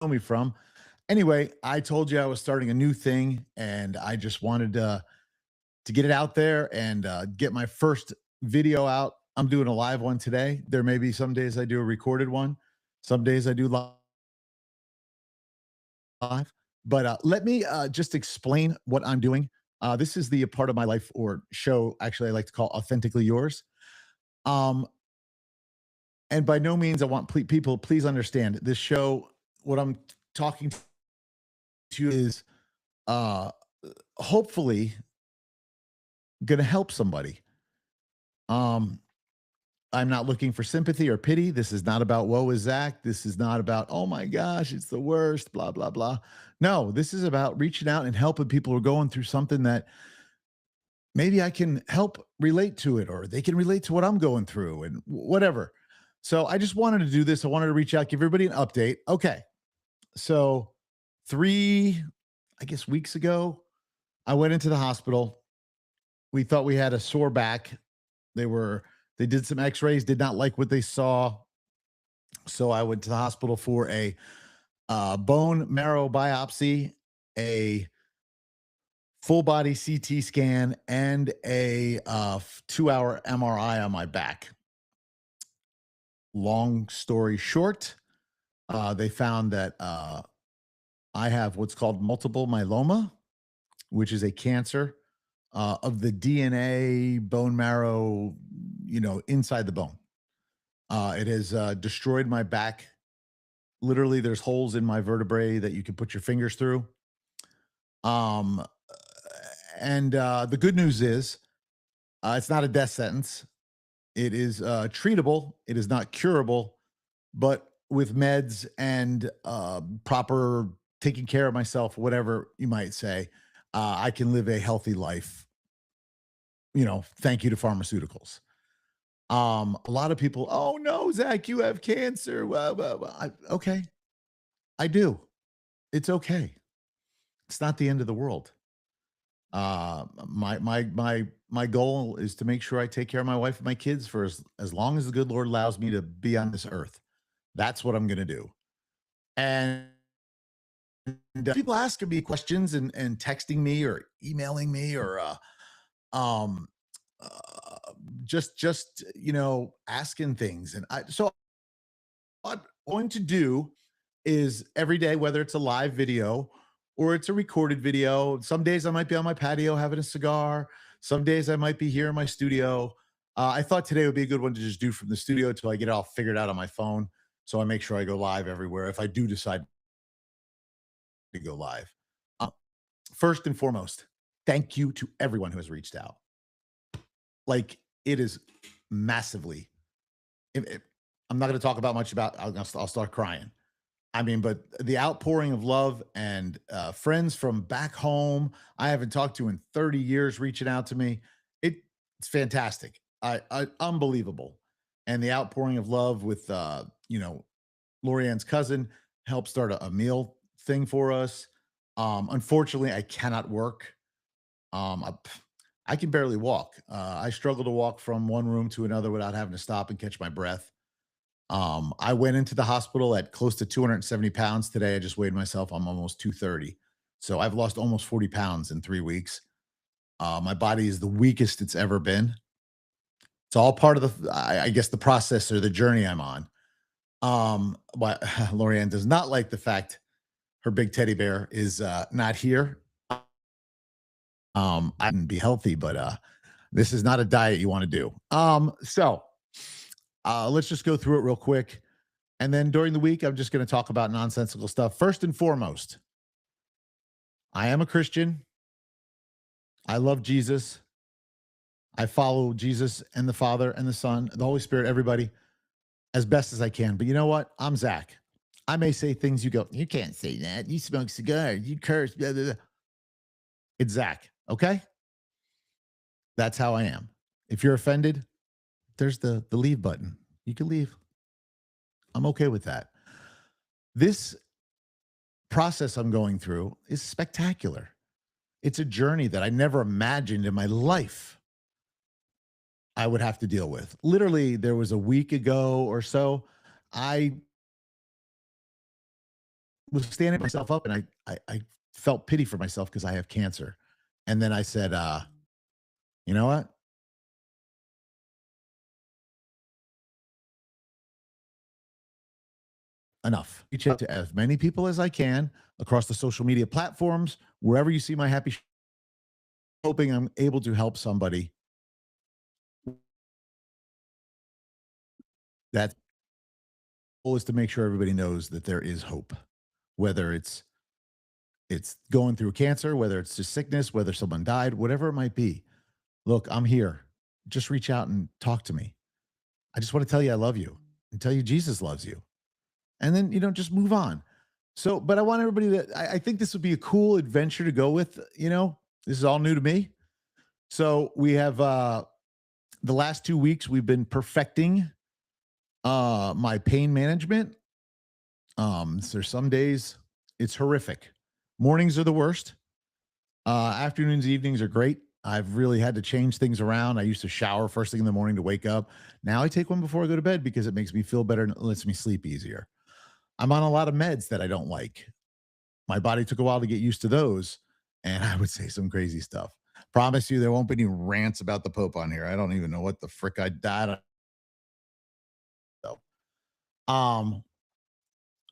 me from. Anyway, I told you I was starting a new thing, and I just wanted to get it out there and get my first video out. I'm doing a live one today. There may be some days I do a recorded one, some days I do live. But let me just explain what I'm doing. This is the part of my life or show, actually, I like to call Authentically Yours. Um, and by no means I want people, please understand this show. What I'm talking to you is uh, hopefully going to help somebody. Um, I'm not looking for sympathy or pity. This is not about woe is Zach. This is not about, oh my gosh, it's the worst, blah, blah, blah. No, this is about reaching out and helping people who are going through something that maybe I can help relate to it, or they can relate to what I'm going through and whatever. So I just wanted to do this. I wanted to reach out, give everybody an update. Okay. So 3, I guess, weeks ago, I went into the hospital. We thought we had a sore back. They were they did some x-rays, did not like what they saw. So I went to the hospital for a bone marrow biopsy, a full body CT scan, and a 2-hour MRI on my back. Long story short, they found that I have what's called multiple myeloma, which is a cancer of the DNA, bone marrow, inside the bone. It has destroyed my back. Literally, there's holes in my vertebrae that you can put your fingers through. Um, and the good news is it's not a death sentence. It is treatable. It is not curable, but with meds and proper taking care of myself, whatever you might say, I can live a healthy life. Thank you to pharmaceuticals. A lot of people, oh no, Zach, you have cancer. Well, okay, I do. It's okay. It's not the end of the world. My goal is to make sure I take care of my wife and my kids for as long as the good Lord allows me to be on this earth. That's what I'm going to do. And people asking me questions and texting me or emailing me or um uh, just asking things, and what I'm going to do is every day, whether it's a live video or it's a recorded video. Some days I might be on my patio having a cigar. Some days I might be here in my studio. I thought today would be a good one to just do from the studio until I get it all figured out on my phone. So I make sure I go live everywhere if I do decide to go live. Uh, First and foremost, thank you to everyone who has reached out. Like, it is massively. I'm not going to talk about much about. I'll start crying. I mean, but the outpouring of love and friends from back home I haven't talked to in 30 years reaching out to me. It's fantastic. Unbelievable. And the outpouring of love with Lorianne's cousin helped start a meal thing for us. Unfortunately, I cannot work. I can barely walk. I struggle to walk from one room to another without having to stop and catch my breath. I went into the hospital at close to 270 pounds today. I just weighed myself. I'm almost 230. So I've lost almost 40 pounds in 3 weeks. My body is the weakest it's ever been. It's all part of I guess, the process or the journey I'm on. But Lorianne does not like the fact her big teddy bear is not here. I can be healthy, but this is not a diet you want to do. So let's just go through it real quick. And then during the week, I'm just going to talk about nonsensical stuff. First and foremost, I am a Christian. I love Jesus. I follow Jesus and the Father and the Son, the Holy Spirit, everybody as best as I can. But you know what? I'm Zach. I may say things you go, you can't say that. You smoke cigars, you curse. Blah, blah, blah. It's Zach. Okay. That's how I am. If you're offended, there's the leave button. You can leave. I'm okay with that. This process I'm going through is spectacular. It's a journey that I never imagined in my life I would have to deal with. Literally, there was a week ago or so, I was standing myself up and I felt pity for myself because I have cancer. And then I said, you know what? Enough. Reach out to as many people as I can across the social media platforms, wherever you see my hoping I'm able to help somebody. That goal is to make sure everybody knows that there is hope, whether it's going through cancer, whether it's just sickness, whether someone died, whatever it might be. Look, I'm here. Just reach out and talk to me. I just want to tell you I love you and tell you Jesus loves you. And then, just move on. So, but I want everybody to, I think this would be a cool adventure to go with. This is all new to me. So we have the last 2 weeks, we've been perfecting my pain management. So there's some days it's horrific. Mornings are the worst. Afternoons, evenings are great. I've really had to change things around. I used to shower first thing in the morning to wake up. Now I take one before I go to bed because it makes me feel better and it lets me sleep easier. I'm on a lot of meds that I don't like. My body took a while to get used to those, and I would say some crazy stuff. Promise you, there won't be any rants about the Pope on here. I don't even know what the frick I died. Um,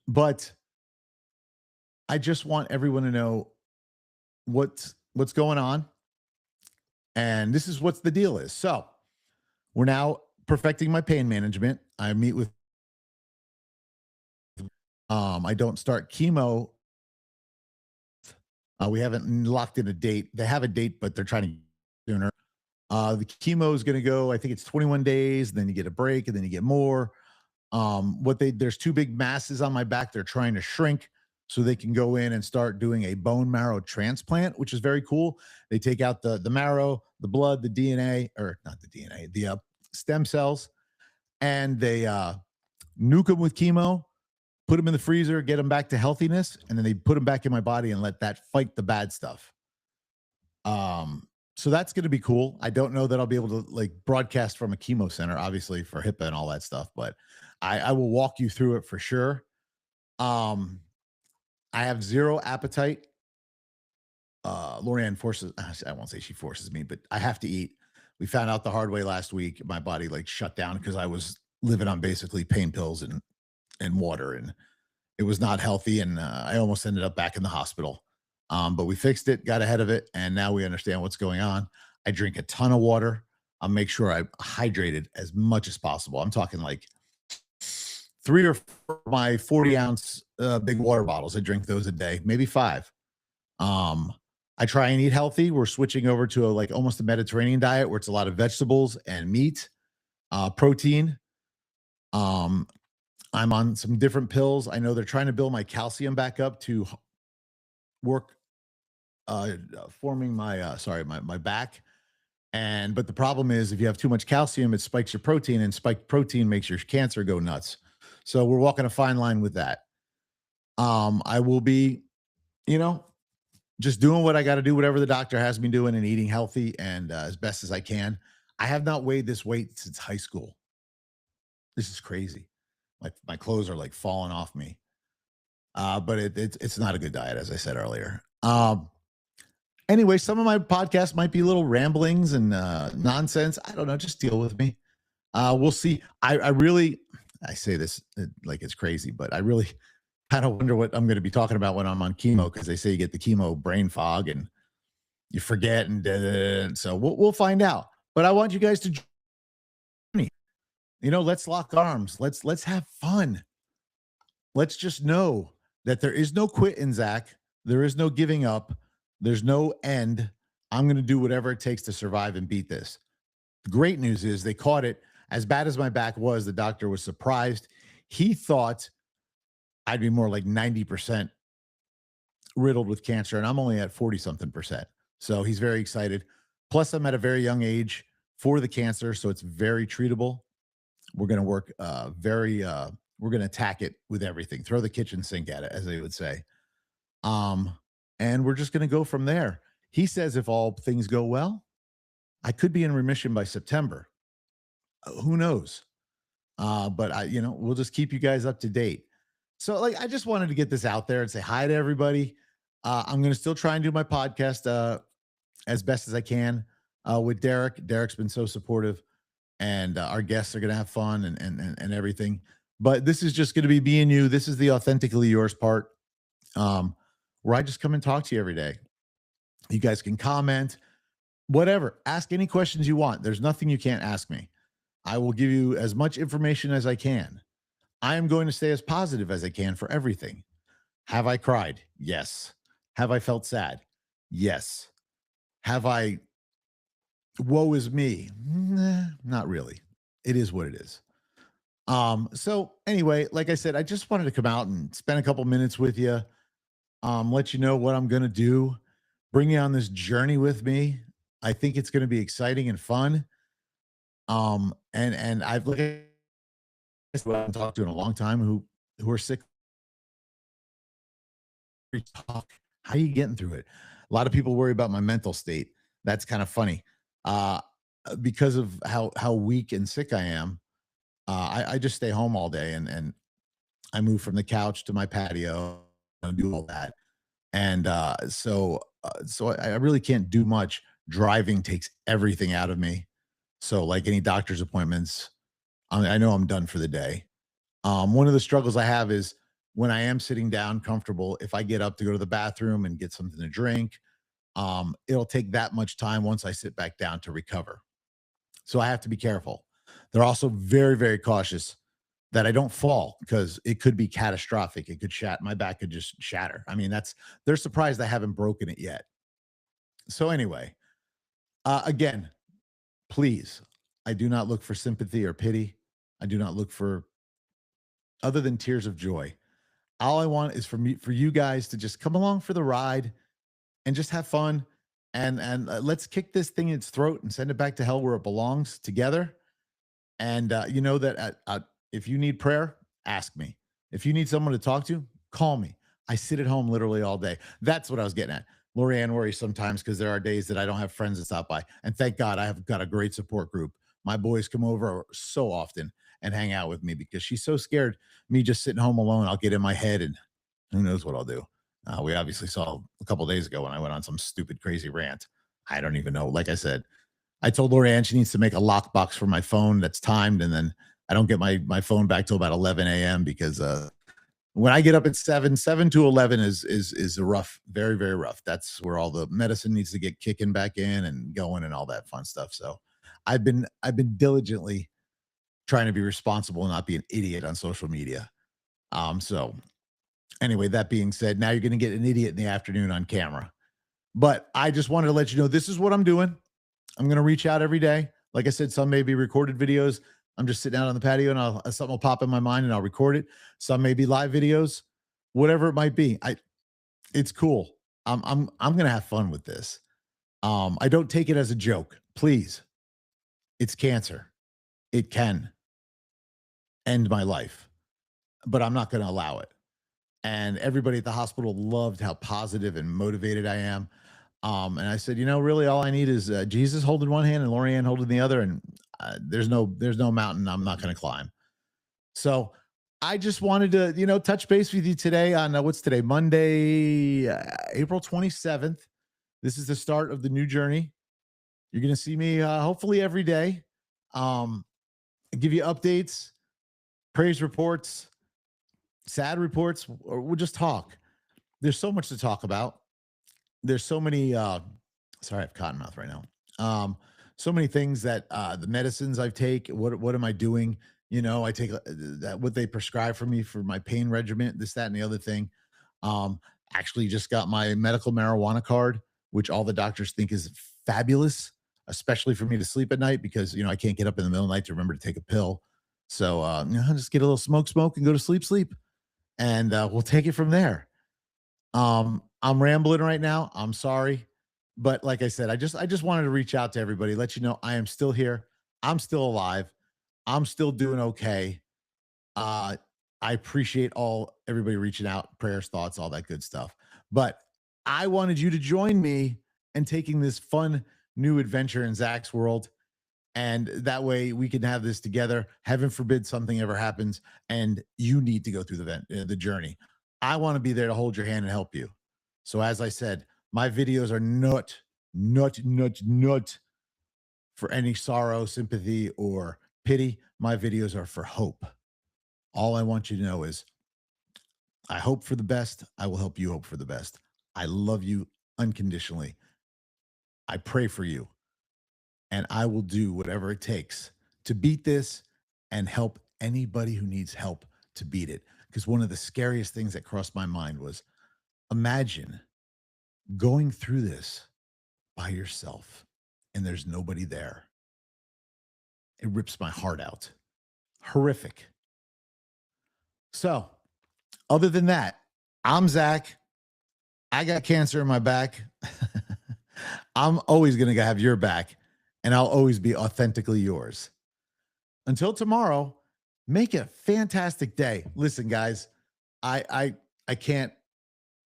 but I just want everyone to know what's going on, and this is what's the deal is. So we're now perfecting my pain management. I meet with I don't start chemo. We haven't locked in a date. They have a date, but they're trying to sooner. The chemo is going to go. I think it's 21 days. Then you get a break, and then you get more. There's two big masses on my back. They're trying to shrink so they can go in and start doing a bone marrow transplant, which is very cool. They take out the marrow, the blood, the DNA, or not the DNA, the stem cells, and they nuke them with chemo, put them in the freezer, get them back to healthiness, and then they put them back in my body and let that fight the bad stuff. So that's going to be cool. I don't know that I'll be able to like broadcast from a chemo center, obviously for HIPAA and all that stuff, but I will walk you through it for sure. Um, I have zero appetite. Lorianne forces, I won't say she forces me, but I have to eat. We found out the hard way last week. My body like shut down because I was living on basically pain pills and water, and it was not healthy. And I almost ended up back in the hospital. But we fixed it, got ahead of it, and now we understand what's going on. I drink a ton of water. I'll make sure I'm hydrated as much as possible. I'm talking like three or four of my 40-ounce big water bottles. I drink those a day, maybe five. Um, I try and eat healthy. We're switching over to like almost a Mediterranean diet where it's a lot of vegetables and meat, protein. Um, I'm on some different pills. I know they're trying to build my calcium back up to work forming my my back. And but the problem is if you have too much calcium, it spikes your protein, and spiked protein makes your cancer go nuts. So we're walking a fine line with that. I will be, you know, just doing what I got to do, whatever the doctor has me doing, and eating healthy and as best as I can. I have not weighed this weight since high school. This is crazy. My clothes are like falling off me. But it's not a good diet, as I said earlier. Anyway, some of my podcasts might be little ramblings and nonsense. I don't know. Just deal with me. We'll see. I really, I say this like it's crazy, but I really kind of wonder what I'm going to be talking about when I'm on chemo because they say you get the chemo brain fog and you forget and so we'll find out. But I want you guys to join me. Let's lock arms. Let's have fun. Let's just know that there is no quitting, Zach. There is no giving up. There's no end. I'm going to do whatever it takes to survive and beat this. The great news is they caught it. As bad as my back was, the doctor was surprised. He thought I'd be more like 90% riddled with cancer, and I'm only at 40 something percent. So he's very excited. Plus, I'm at a very young age for the cancer, so it's very treatable. We're going to work we're going to attack it with everything, throw the kitchen sink at it, as they would say. Um, and we're just going to go from there. He says if all things go well, I could be in remission by September. Who knows? But we'll just keep you guys up to date. So, like, I just wanted to get this out there and say hi to everybody. I'm going to still try and do my podcast as best as I can with Derek. Derek's been so supportive, and our guests are going to have fun and everything. But this is just going to be me and you. This is the authentically yours part, um, where I just come and talk to you every day. You guys can comment, whatever, ask any questions you want. There's nothing you can't ask me. I will give you as much information as I can. I am going to stay as positive as I can for everything. Have I cried? Yes. Have I felt sad? Yes. Have I, woe is me? Nah, not really. It is what it is. So anyway, like I said, I just wanted to come out and spend a couple minutes with you, let you know what I'm gonna do, bring you on this journey with me. I think it's gonna be exciting and fun. And I've looked at who I haven't talked to in a long time who are sick. Talk. How are you getting through it? A lot of people worry about my mental state. That's kind of funny. Uh, because of how weak and sick I am, I just stay home all day and I move from the couch to my patio and do all that. And so I really can't do much. Driving takes everything out of me. So like any doctor's appointments, I know I'm done for the day. One of the struggles I have is when I am sitting down comfortable, if I get up to go to the bathroom and get something to drink, it'll take that much time once I sit back down to recover. So I have to be careful. They're also very, very cautious that I don't fall because it could be catastrophic. It could shatter. My back could just shatter. I mean, they're surprised I haven't broken it yet. So anyway, again, please, I do not look for sympathy or pity. I do not look for other than tears of joy. All I want is for you guys to just come along for the ride and just have fun and let's kick this thing in its throat and send it back to hell where it belongs together. And you know that if you need prayer, ask me. If you need someone to talk to, call me. I sit at home literally all day. That's what I was getting at. Lorianne worries sometimes because there are days that I don't have friends that stop by. And thank God I have got a great support group. My boys come over so often and hang out with me because she's so scared me just sitting home alone. I'll get in my head and who knows what I'll do. We obviously saw a couple days ago when I went on some stupid, crazy rant. I don't even know. Like I said, I told Lorianne she needs to make a lockbox for my phone that's timed, and then I don't get my phone back till about 11 a.m. because when I get up at 7 to 11 is a rough, very very rough. That's where all the medicine needs to get kicking back in and going and all that fun stuff. So I've been diligently trying to be responsible and not be an idiot on social media. So anyway, that being said, now you're going to get an idiot in the afternoon on camera. But I just wanted to let you know this is what I'm doing. I'm going to reach out every day. Like I said, some may be recorded videos. I'm just sitting out on the patio and something will pop in my mind and I'll record it. Some may be live videos, whatever it might be. It's cool. I'm going to have fun with this. I don't take it as a joke. Please. It's cancer. It can end my life, but I'm not going to allow it. And everybody at the hospital loved how positive and motivated I am. And I said, really, all I need is Jesus holding one hand and Lorianne holding the other, and there's no mountain I'm not going to climb. So I just wanted to, touch base with you today on what's today, Monday, April 27th. This is the start of the new journey. You're going to see me hopefully every day. Give you updates, praise reports, sad reports, or we'll just talk. There's so much to talk about. There's so many sorry, I have cotton mouth right now. So many things that the medicines I take, what am I doing? I take that what they prescribe for me for my pain regimen, this, that, and the other thing. Um, Actually just got my medical marijuana card, which all the doctors think is fabulous, especially for me to sleep at night because I can't get up in the middle of the night to remember to take a pill. So just get a little smoke and go to sleep, and we'll take it from there. I'm rambling right now. I'm sorry. But like I said, I just wanted to reach out to everybody, let you know I am still here. I'm still alive. I'm still doing okay. Uh I appreciate all everybody reaching out, prayers, thoughts, all that good stuff. But I wanted you to join me in taking this fun new adventure in Zach's world. And that way we can have this together. Heaven forbid something ever happens and you need to go through the journey. I want to be there to hold your hand and help you. So as I said, my videos are not for any sorrow, sympathy, or pity. My videos are for hope. All I want you to know is I hope for the best. I will help you hope for the best. I love you unconditionally. I pray for you, and I will do whatever it takes to beat this and help anybody who needs help to beat it. Because one of the scariest things that crossed my mind was imagine going through this by yourself and there's nobody there. It rips my heart out. Horrific. So, other than that, I'm Zach. I got cancer in my back. I'm always going to have your back, and I'll always be authentically yours. Until tomorrow, make it a fantastic day. Listen, guys, I can't.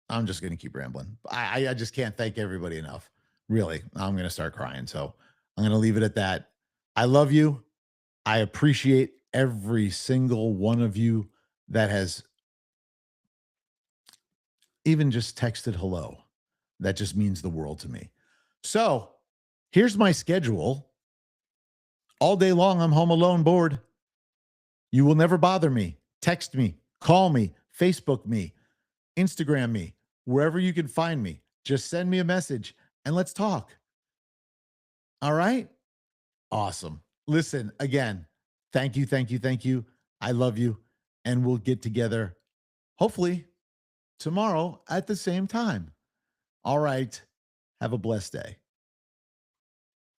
I'm just going to keep rambling. I just can't thank everybody enough. Really, I'm going to start crying. So I'm going to leave it at that. I love you. I appreciate every single one of you that has even just texted hello. That just means the world to me. So here's my schedule. All day long, I'm home alone, bored. You will never bother me. Text me, call me, Facebook me, Instagram me, wherever you can find me. Just send me a message and let's talk. All right? Awesome. Listen, again, thank you, thank you, thank you. I love you. And we'll get together hopefully tomorrow at the same time. All right. Have a blessed day.